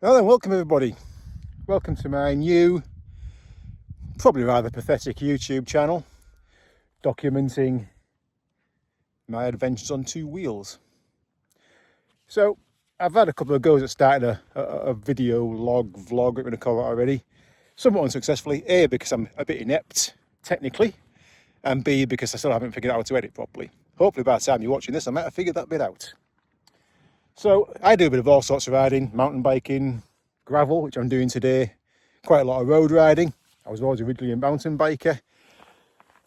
Well then, welcome everybody. Welcome to my new, probably rather pathetic YouTube channel, documenting my adventures on two wheels. So, I've had a couple of goes at starting a video log, vlog, whatever you want to call it already. Somewhat unsuccessfully. A, because I'm a bit inept, technically. And B, because I still haven't figured out how to edit properly. Hopefully by the time you're watching this, I might have figured that bit out. So, I do a bit of all sorts of riding, mountain biking, gravel, which I'm doing today, quite a lot of road riding. I was always originally a mountain biker.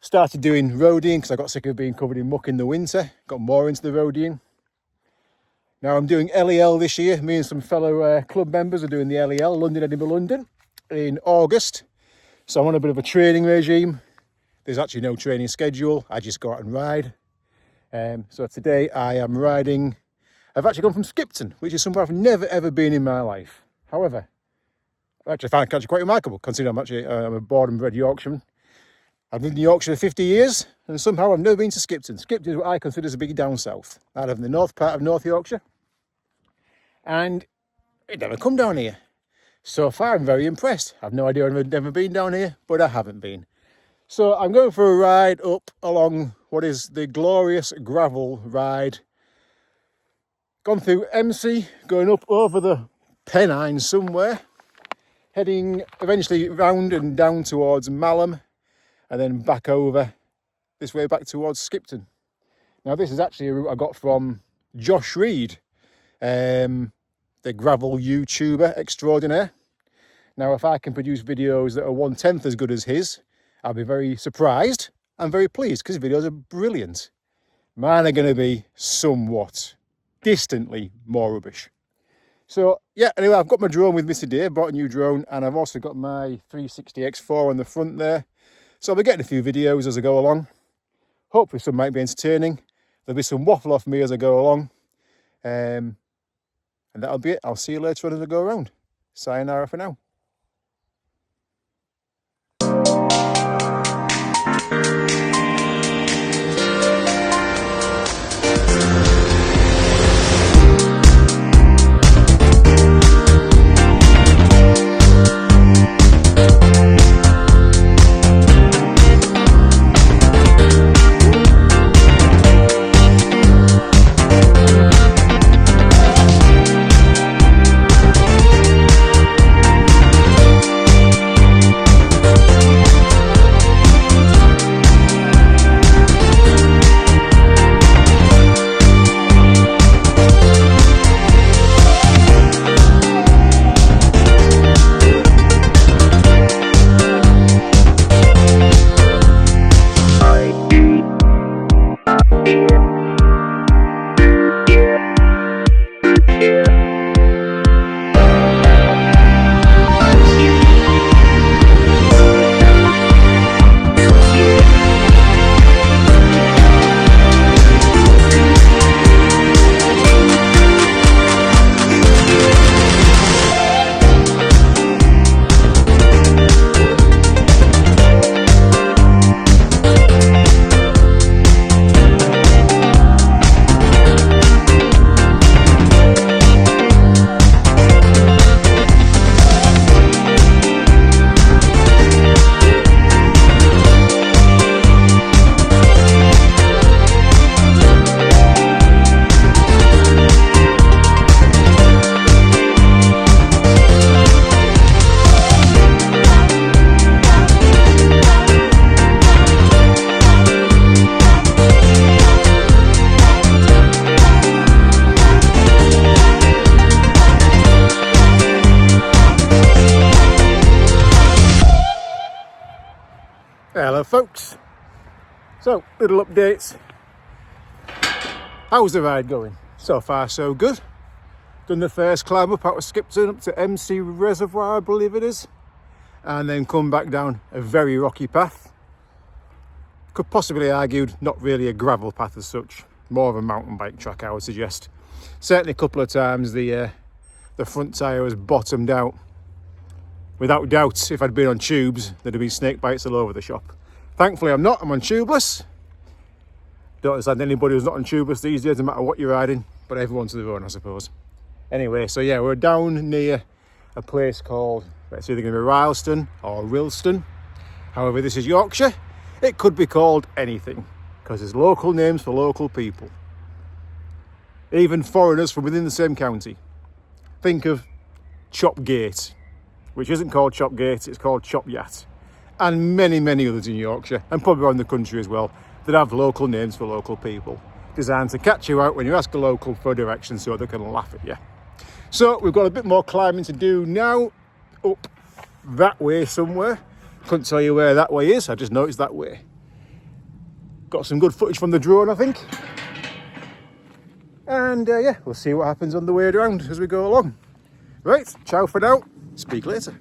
Started doing roadieing because I got sick of being covered in muck in the winter. Got more into the roadieing. Now I'm doing LEL this year. Me and some fellow club members are doing the LEL, London, Edinburgh, London, in August. So I'm on a bit of a training regime. There's actually no training schedule. I just go out and ride. So today I am riding. I've actually gone from Skipton, which is somewhere I've never ever been in my life. However, I actually find it quite remarkable, considering I'm a born and bred Yorkshireman. I've lived in Yorkshire for 50 years, and somehow I've never been to Skipton. Skipton is what I consider to be down south. I live in the north part of North Yorkshire, and it never come down here. So far, I'm very impressed. I've no idea I've never been down here, but I haven't been. So I'm going for a ride up along what is the glorious gravel ride. Gone through MC, going up over the Pennines somewhere, heading eventually round and down towards Malham, and then back over this way back towards Skipton. Now this is actually a route I got from Josh Reed, the gravel YouTuber extraordinaire. Now if I can produce videos that are 1/10 as good as his, I'll be very surprised and very pleased, because his videos are brilliant. Mine are going to be somewhat distantly more rubbish. So yeah, anyway, I've got my drone with me today, bought a new drone, and I've also got my 360X4 on the front there. So I'll be getting a few videos as I go along. Hopefully some might be entertaining. There'll be some waffle off me as I go along. And that'll be it. I'll see you later on as I go around. Sayonara for now. Hello folks, so little updates. How's the ride going? So far so good. Done the first climb up out of Skipton up to MC Reservoir, I believe it is, and then come back down a very rocky path. Could possibly argued not really a gravel path as such, more of a mountain bike track I would suggest. Certainly a couple of times the front tyre was bottomed out. Without doubt, if I'd been on tubes, there'd have been snake bites all over the shop. Thankfully I'm not, I'm on tubeless. Don't understand anybody who's not on tubeless these days, no matter what you're riding, but everyone's to their own, I suppose. Anyway, so yeah, we're down near a place called, it's either going to be Rylstone or Rilston. However, this is Yorkshire. It could be called anything because there's local names for local people. Even foreigners from within the same county. Think of Chopgate, which isn't called Chopgate, it's called Chopyat. And many, many others in Yorkshire, and probably around the country as well, that have local names for local people, designed to catch you out when you ask a local for directions so they can laugh at you. So we've got a bit more climbing to do now, up that way somewhere. Couldn't tell you where that way is, I just know it's that way. Got some good footage from the drone, I think. And yeah, we'll see what happens on the way around as we go along. Right, ciao for now, speak later.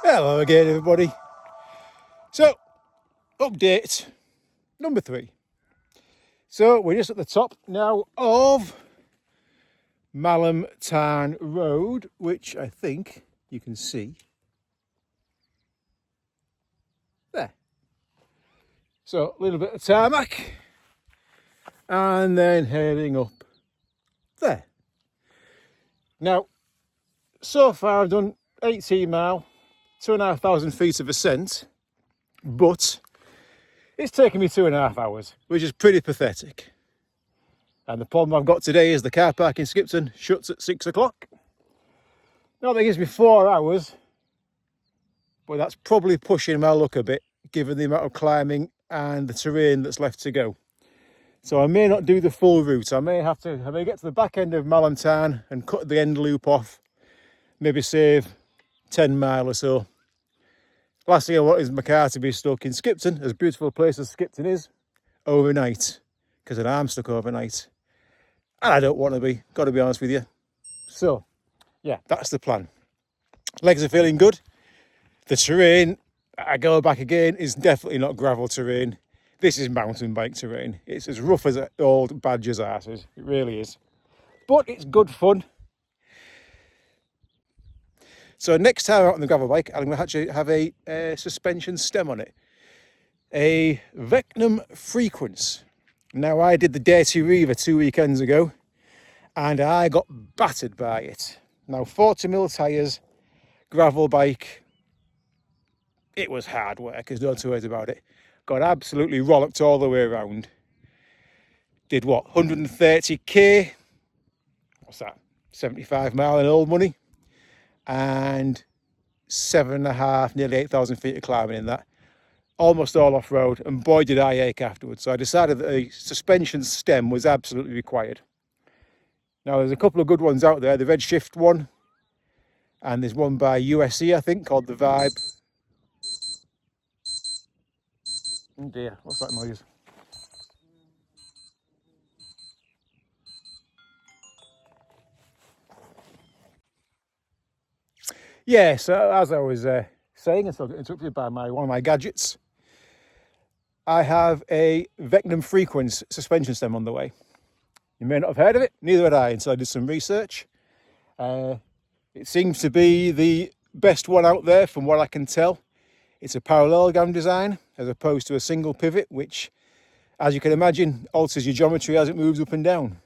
Hello again, everybody. So, update number 3. So, we're just at the top now of Malham Tarn Road, which I think you can see there. So, a little bit of tarmac and then heading up there. Now, so far I've done 18 mile, 2,500 feet of ascent, but it's taken me 2.5 hours, which is pretty pathetic. And the problem I've got today is the car park in Skipton shuts at 6 o'clock. Now that gives me 4 hours, but that's probably pushing my luck a bit, given the amount of climbing and the terrain that's left to go. So I may not do the full route. I may get to the back end of Malham Tarn and cut the end loop off, maybe save 10 mile or so. Last thing I want is my car to be stuck in Skipton, as beautiful a place as Skipton is, overnight, because then I'm stuck overnight. And I don't want to be, got to be honest with you. So, yeah, that's the plan. Legs are feeling good. The terrain, I go back again, is definitely not gravel terrain. This is mountain bike terrain. It's as rough as old badger's arses. It really is. But it's good fun. So next time out on the gravel bike, I'm going to actually have a suspension stem on it. A Vecnum Frequence. Now, I did the Dirty Reaver 2 weekends ago, and I got battered by it. Now, 40mm tyres, gravel bike, it was hard work, there's no two ways about it. Got absolutely rollocked all the way around. Did what, 130k? What's that? 75 mile in old money. And 7.5, nearly 8,000 feet of climbing in that. Almost all off-road, and boy did I ache afterwards. So I decided that a suspension stem was absolutely required. Now there's a couple of good ones out there, the Red Shift one, and there's one by USC I think, called the Vibe. Oh dear, what's that noise? Yeah, so as I was saying, and so I got interrupted by one of my gadgets, I have a Vecnum Frequence suspension stem on the way. You may not have heard of it, neither had I, until I did some research. It seems to be the best one out there from what I can tell. It's a parallelogram design as opposed to a single pivot, which, as you can imagine, alters your geometry as it moves up and down.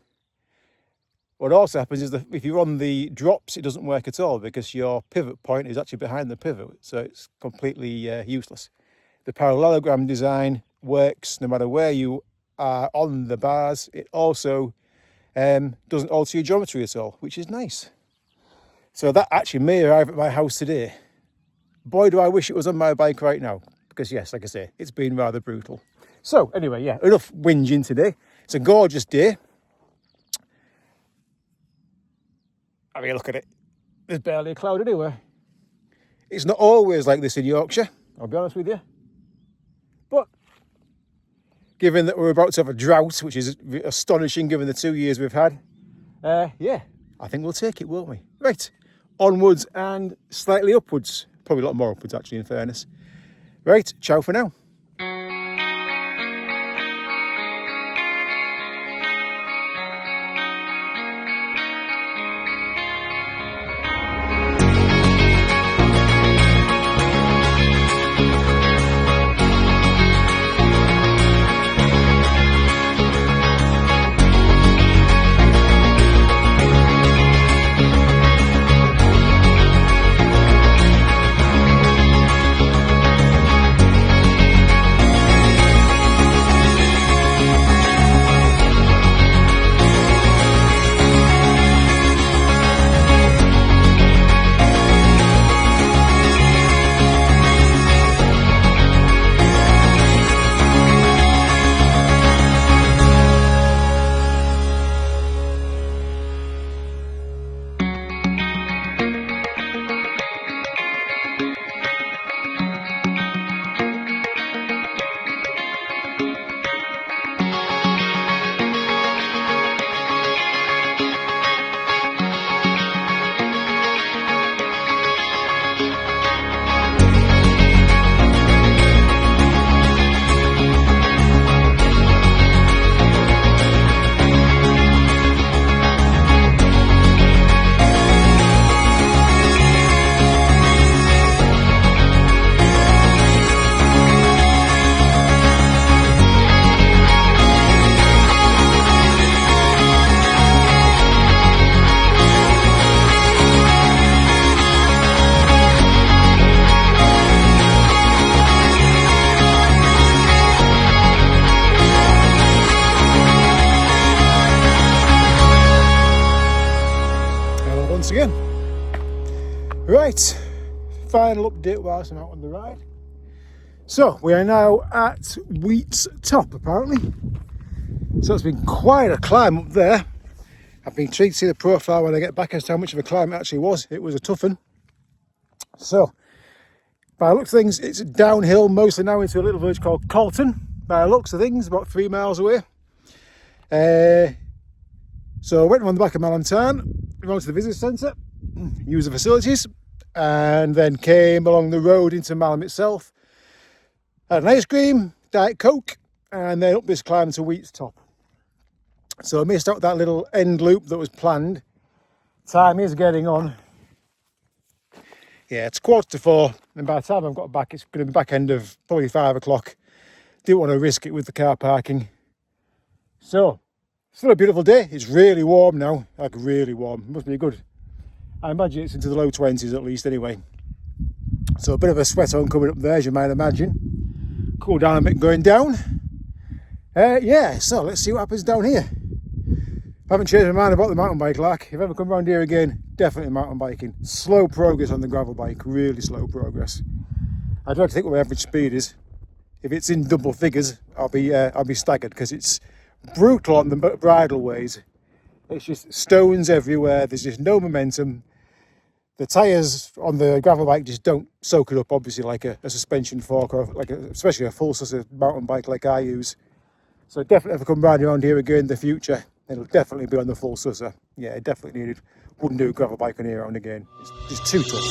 What also happens is that if you're on the drops, it doesn't work at all because your pivot point is actually behind the pivot, so it's completely useless. The parallelogram design works no matter where you are on the bars. It also doesn't alter your geometry at all, which is nice. So that actually may arrive at my house today. Boy, do I wish it was on my bike right now, because yes, like I say, it's been rather brutal. So anyway, yeah, enough whinging today. It's a gorgeous day. I mean, look at it. There's barely a cloud anywhere. It's not always like this in Yorkshire, I'll be honest with you. But given that we're about to have a drought, which is astonishing given the 2 years we've had, yeah, I think we'll take it, won't we? Right, onwards and slightly upwards. Probably a lot more upwards, actually, in fairness. Right, ciao for now. once again. Right, final update whilst I'm out on the ride. So we are now at Wheat's Top apparently. So it's been quite a climb up there. I've been intrigued to see the profile when I get back as to how much of a climb it actually was. It was a tough one. So by the looks of things, it's downhill mostly now into a little village called Colton. By the looks of things, about 3 miles away. So I went on the back of Malham Tarn, went to the visitor centre, used the facilities, and then came along the road into Malham itself. Had an ice cream, Diet Coke, and then up this climb to Wheat's Top. So I missed out that little end loop that was planned. Time is getting on. Yeah, it's 4:45, and by the time I've got back, it's going to be back end of probably 5 o'clock. Didn't want to risk it with the car parking. So, still a beautiful day. It's really warm now, like really warm. Must be good. I imagine it's into the low 20s at least anyway. So a bit of a sweat on coming up there, as you might imagine. Cool down a bit going down. Yeah, so let's see what happens down here. I haven't changed my mind about the mountain bike, like. If I ever come around here again, definitely mountain biking. Slow progress on the gravel bike, really slow progress. I'd like to think what my average speed is. If it's in double figures, I'll be staggered because it's brutal on the bridle ways. It's just stones everywhere. There's just no momentum. The tyres on the gravel bike just don't soak it up, obviously, like a suspension fork or especially a full size mountain bike like I use. So definitely if I come riding around here again in the future, it'll definitely be on the full susser. Yeah, it definitely needed. Wouldn't do a gravel bike on here around again. It's just too tough.